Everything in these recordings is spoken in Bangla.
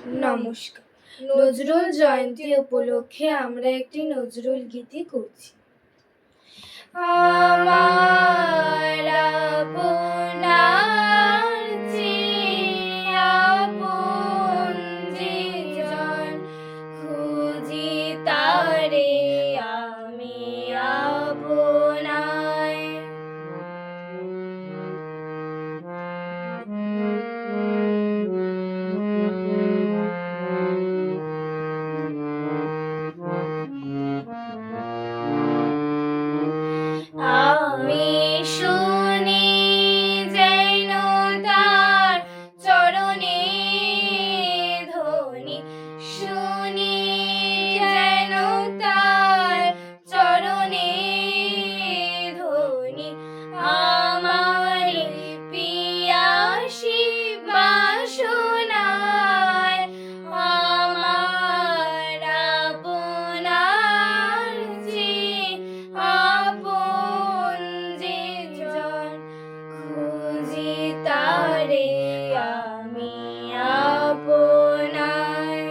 নমস্কার। নজরুল জয়ন্তী উপলক্ষে আমরা একটি নজরুল গীতি করছি। আমার আপনার চেয়ে আপন যে জন, খুঁজি তারে আমি আপনায়। আমি শুনি যেন তার চরণে ধ্বনি, শুনি যেন তার চরণে ধ্বনি। আমার পিয়াসী বাসনায় আমার আপনার চেয়ে আপন যে জন, খুঁজি তারে আমি আপনায়।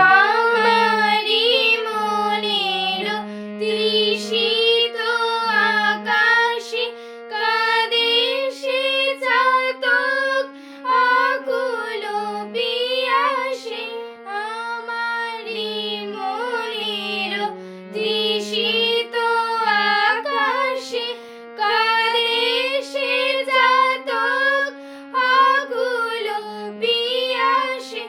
আমারি মনের তৃষিত আকাশে কাঁদে সে চাতক আকুল পিয়াসে। আমারি মনের তৃষিত আকাশে কাঁদে সে চাতক আকুল পিয়াসে।